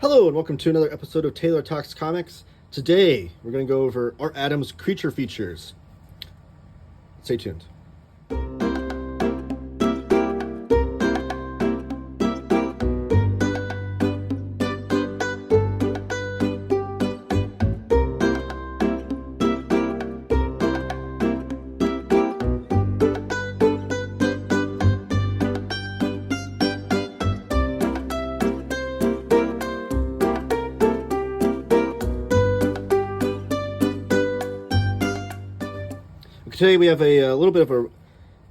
Hello and welcome to another episode of Taylor Talks Comics. Today we're going to go over Art Adams' creature features. Stay tuned. Today we have a little bit of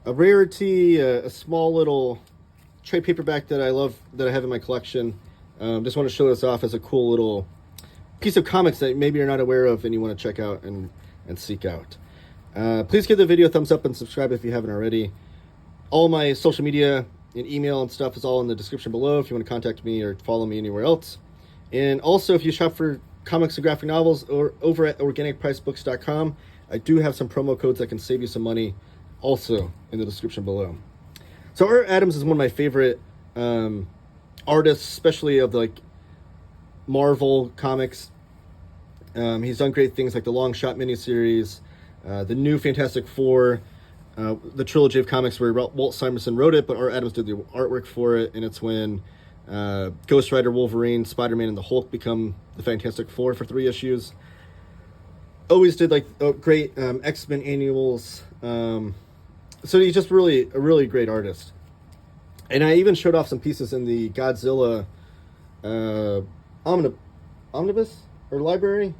a rarity, a small little trade paperback that I love, that I have in my collection. Just want to show this off as a cool little piece of comics that maybe you're not aware of and you want to check out and seek out. Please give the video a thumbs up and subscribe if you haven't already. All my social media and email and stuff is all in the description below if you want to contact me or follow me anywhere else. And also, if you shop for comics and graphic novels or over at organicpricebooks.com, I do have some promo codes that can save you some money also in the description below. So Art Adams is one of my favorite artists, especially of like Marvel comics. He's done great things like the Long Shot miniseries, the new Fantastic Four, the trilogy of comics where Walt Simonson wrote it, but Art Adams did the artwork for it, and it's when Ghost Rider, Wolverine, Spider-Man, and the Hulk become the Fantastic Four for 3 issues. Always did like great X-Men annuals. So he's just a really great artist. And I even showed off some pieces in the Godzilla omnibus or library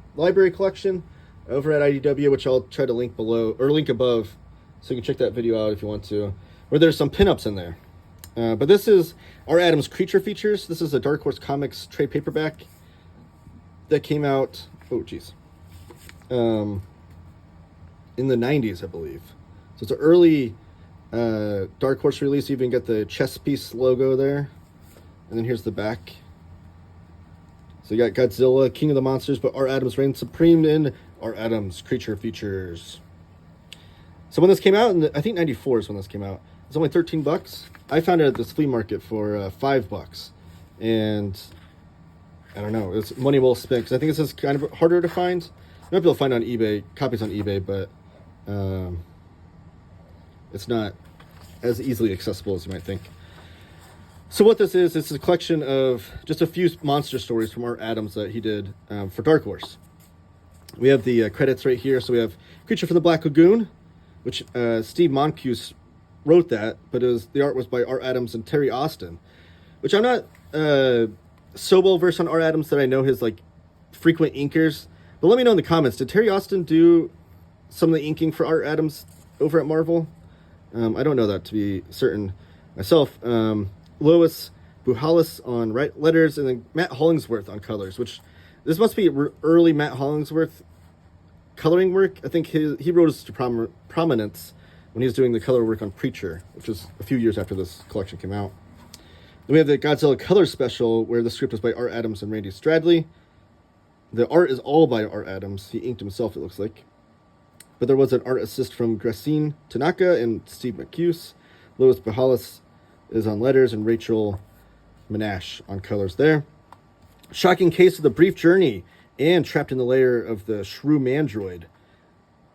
collection over at IDW, which I'll try to link below or link above, so you can check that video out if you want to, where there's some pinups in there. But this is Art Adams' Creature Features. This is a Dark Horse Comics trade paperback that came out, in the 90s, I believe. So it's an early Dark Horse release. You even get the chess piece logo there. And then here's the back. So you got Godzilla, King of the Monsters, but Art Adams reigns supreme in Art Adams' Creature Features. So when this came out, I think 94 is when this came out. It's only $13. I found it at this flea market for $5. And I don't know, it's money well spent, because I think this is kind of harder to find. You might be able to find on eBay, copies on eBay, but it's not as easily accessible as you might think. So what this is a collection of just a few monster stories from Art Adams that he did for Dark Horse. We have the credits right here. So we have Creature from the Black Lagoon, which Steve Moncuse wrote that, but the art was by Art Adams and Terry Austin, which I'm not so well versed on Art Adams that I know his like frequent inkers. But let me know in the comments, did Terry Austin do some of the inking for Art Adams over at Marvel? I don't know that to be certain myself. Lois Buhalis on letters, and then Matt Hollingsworth on colors, which this must be early Matt Hollingsworth coloring work. I think he rose to prominence when he was doing the color work on Preacher, which was a few years after this collection came out. Then we have the Godzilla Color Special, where the script was by Art Adams and Randy Stradley. The art is all by Art Adams. He inked himself, it looks like. But there was an art assist from Gracine Tanaka and Steve McCuse. Lois Buhalis is on letters, and Rachel Menash on colors there. Shocking Case of the Brief Journey and Trapped in the Lair of the Shrew Mandroid.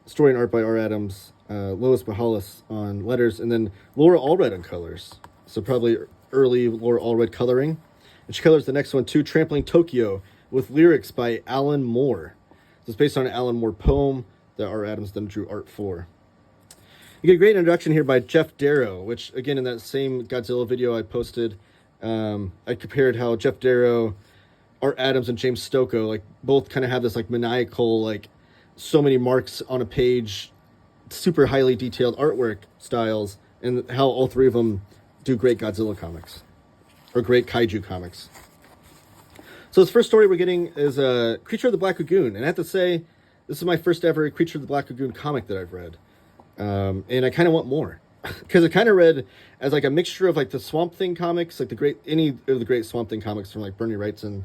Story and art by Art Adams. Lois Buhalis on letters, and then Laura Allred on colors. So probably early Laura Allred coloring. And she colors the next one too, Trampling Tokyo, with lyrics by Alan Moore. So it's based on an Alan Moore poem that Art Adams then drew art for. You get a great introduction here by Jeff Darrow, which, again, in that same Godzilla video I posted, I compared how Jeff Darrow, Art Adams, and James Stokoe, like, both kind of have this, like, maniacal, like, so many marks on a page, super highly detailed artwork styles, and how all three of them do great Godzilla comics, or great Kaiju comics. So this first story we're getting is Creature of the Black Lagoon. And I have to say, this is my first ever Creature of the Black Lagoon comic that I've read. And I kind of want more. Because it kind of read as like a mixture of like the Swamp Thing comics, like any of the great Swamp Thing comics from like Bernie Wrightson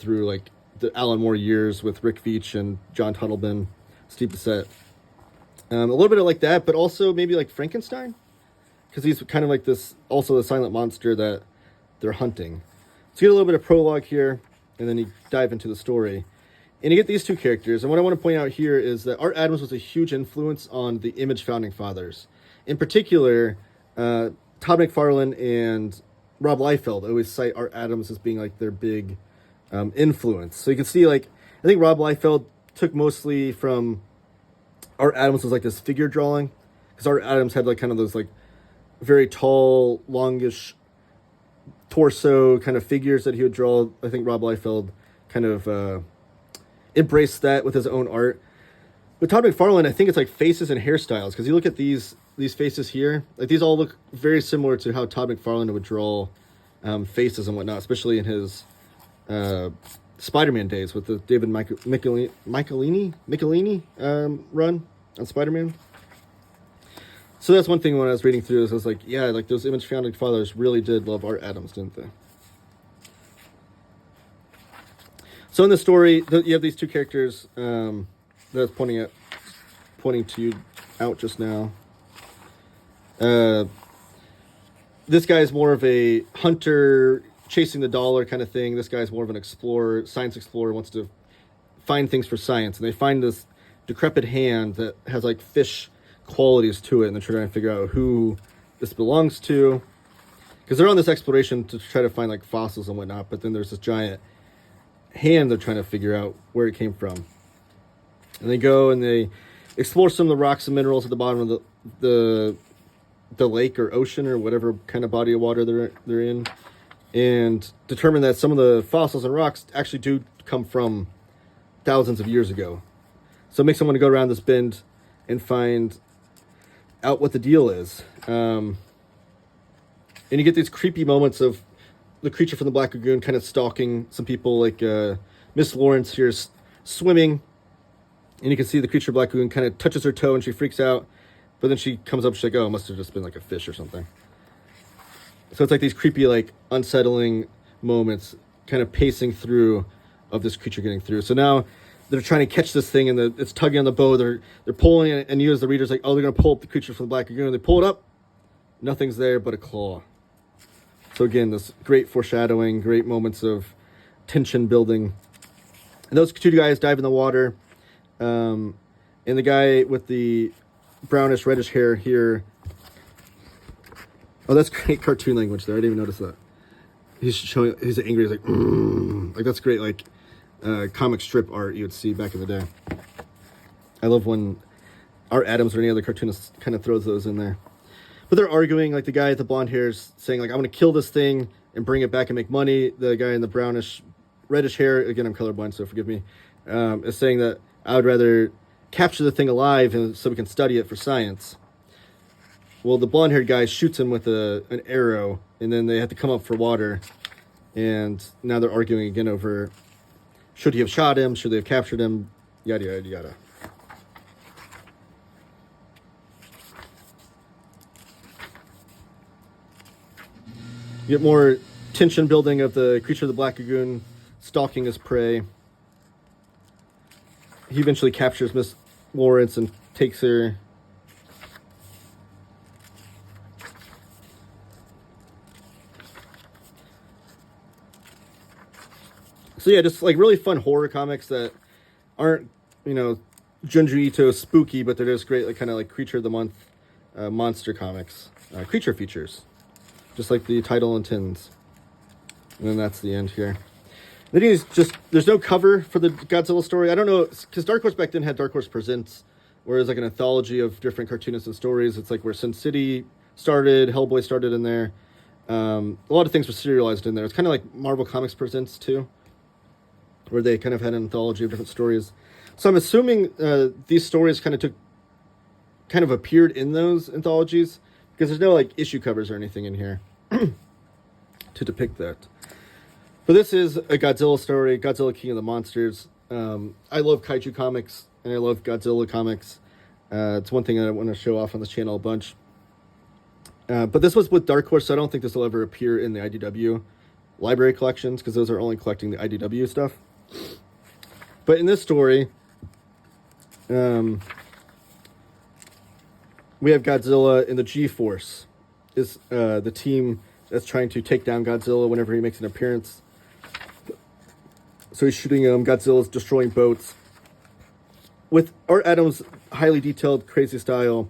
through like the Alan Moore years with Rick Veitch and John Tunnelman, Steve Bissette. A little bit of like that, but also maybe like Frankenstein. Because he's kind of like this, also the silent monster that they're hunting. So you get a little bit of prologue here. and then you dive into the story. And you get these two characters. And what I want to point out here is that Art Adams was a huge influence on the Image founding fathers. In particular, Todd McFarlane and Rob Liefeld always cite Art Adams as being like their big influence. So you can see, like, I think Rob Liefeld took mostly from Art Adams was like this figure drawing, because Art Adams had like kind of those like very tall, longish torso kind of figures that he would draw. I think Rob Liefeld kind of embraced that with his own art. With Todd McFarlane, I think it's like faces and hairstyles, because you look at these faces here, like these all look very similar to how Todd McFarlane would draw faces and whatnot, especially in his Spider-Man days with the David Michelini run on Spider-Man. So that's one thing when I was reading through this, I was like, yeah, like those Image founding fathers really did love Art Adams, didn't they? So in the story, you have these two characters that I was pointing to you out just now. This guy is more of a hunter, chasing the dollar kind of thing. This guy's more of an explorer, science explorer, wants to find things for science. And they find this decrepit hand that has like fish qualities to it, and they're trying to figure out who this belongs to, because they're on this exploration to try to find like fossils and whatnot. But then there's this giant hand they're trying to figure out where it came from, and they go and they explore some of the rocks and minerals at the bottom of the lake or ocean or whatever kind of body of water they're in, and determine that some of the fossils and rocks actually do come from thousands of years ago. So it makes someone to go around this bend and find out what the deal is. And you get these creepy moments of the creature from the Black Lagoon kind of stalking some people, like Miss Lawrence here is swimming, and you can see the creature of Black Lagoon kind of touches her toe and she freaks out, but then she comes up, she's like, oh, it must have just been like a fish or something. So it's like these creepy, like unsettling moments kind of pacing through of this creature getting through. So now they're trying to catch this thing, and it's tugging on the bow. They're pulling it, and you as the reader's like, oh, they're going to pull up the creature from the Black Lagoon. They pull it up. Nothing's there but a claw. So again, this great foreshadowing, great moments of tension building. And those two guys dive in the water. And the guy with the brownish, reddish hair here. Oh, that's great cartoon language there. I didn't even notice that. He's angry. He's like, like that's great, like comic strip art you would see back in the day. I love when Art Adams or any other cartoonist kind of throws those in there. But they're arguing, like the guy with the blonde hair is saying, like, I'm going to kill this thing and bring it back and make money. The guy in the brownish, reddish hair, again, I'm colorblind, so forgive me, is saying that I would rather capture the thing alive so we can study it for science. Well, the blonde-haired guy shoots him with an arrow, and then they have to come up for water. And now they're arguing again over, should he have shot him? Should they have captured him? Yada, yada, yada. You get more tension building of the creature of the Black Lagoon stalking his prey. He eventually captures Miss Lawrence and takes her. So yeah, just like really fun horror comics that aren't, Junji Ito spooky, but they're just great, like kind of like Creature of the Month monster comics, creature features. Just like the title intends. And then that's the end here. Then there's no cover for the Godzilla story. I don't know, because Dark Horse back then had Dark Horse Presents, where it's like an anthology of different cartoonists and stories. It's like where Sin City started, Hellboy started in there. A lot of things were serialized in there. It's kind of like Marvel Comics Presents too, where they kind of had an anthology of different stories. So I'm assuming these stories kind of appeared in those anthologies, because there's no like issue covers or anything in here to depict that. But this is a Godzilla story, Godzilla King of the Monsters. I love Kaiju comics, and I love Godzilla comics. It's one thing that I want to show off on this channel a bunch. But this was with Dark Horse, so I don't think this will ever appear in the IDW library collections, because those are only collecting the IDW stuff. But in this story, we have Godzilla, and the G-Force is the team that's trying to take down Godzilla whenever he makes an appearance. So he's shooting them. Godzilla's destroying boats. With Art Adams' highly detailed, crazy style,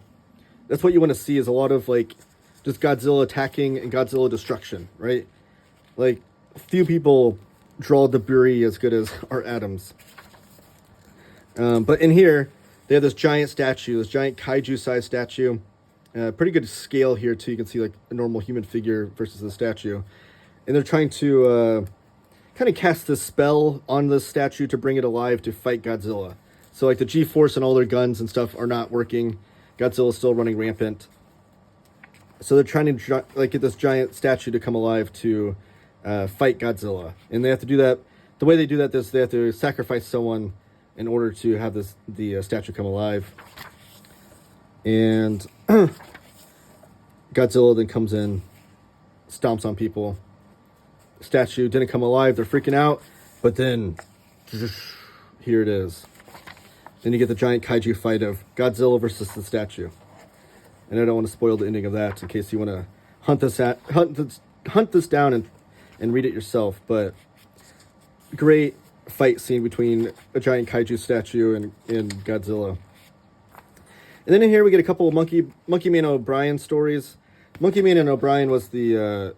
that's what you want to see, is a lot of like just Godzilla attacking and Godzilla destruction, right? Like, few people draw debris as good as Art Adams. But in here, they have this giant statue, this giant kaiju-sized statue. Pretty good scale here, too. You can see like a normal human figure versus the statue. And they're trying to kind of cast this spell on this statue to bring it alive to fight Godzilla. So like the G-force and all their guns and stuff are not working. Godzilla's still running rampant. So they're trying to like get this giant statue to come alive to fight Godzilla. And they have to do that. The way they do that is they have to sacrifice someone in order to have the statue come alive. And Godzilla then comes in, stomps on people. Statue didn't come alive. They're freaking out. But then, here it is. Then you get the giant kaiju fight of Godzilla versus the statue. And I don't want to spoil the ending of that in case you want to hunt this down and read it yourself. But great fight scene between a giant kaiju statue and Godzilla. And then in here we get a couple of Monkey Man and O'Brien stories. Monkey Man and O'Brien was the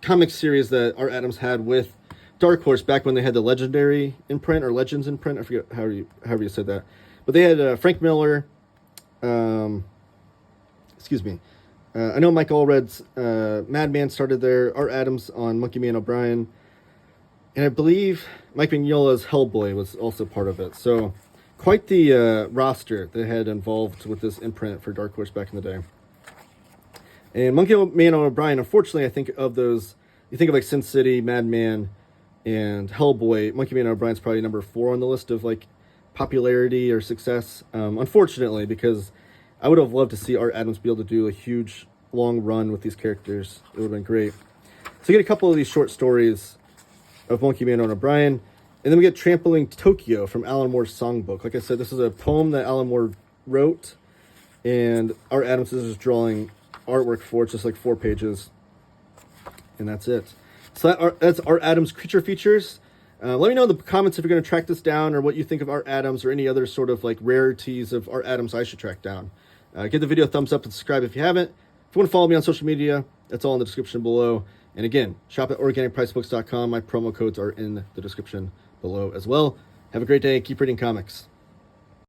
comic series that Art Adams had with Dark Horse back when they had the Legendary imprint or Legends imprint. I forget however you said that. But they had Frank Miller. Excuse me. I know Mike Allred's Madman started there. Art Adams on Monkey Man O'Brien. And I believe Mike Mignola's Hellboy was also part of it. So quite the roster they had involved with this imprint for Dark Horse back in the day. And Monkey Man O'Brien, unfortunately, I think of those, you think of like Sin City, Madman, and Hellboy. Monkey Man O'Brien's probably number 4 on the list of like popularity or success. Unfortunately, because I would have loved to see Art Adams be able to do a huge, long run with these characters. It would have been great. So you get a couple of these short stories of Monkey Man and O'Brien. And then we get Trampling Tokyo from Alan Moore's songbook. Like I said, this is a poem that Alan Moore wrote. And Art Adams is just drawing artwork for it, just like 4 pages. And that's it. So that's Art Adams Creature Features. Let me know in the comments if you're going to track this down or what you think of Art Adams or any other sort of like rarities of Art Adams I should track down. Give the video a thumbs up and subscribe if you haven't. If you want to follow me on social media, that's all in the description below. And again, shop at organicpricebooks.com. My promo codes are in the description below as well. Have a great day. Keep reading comics.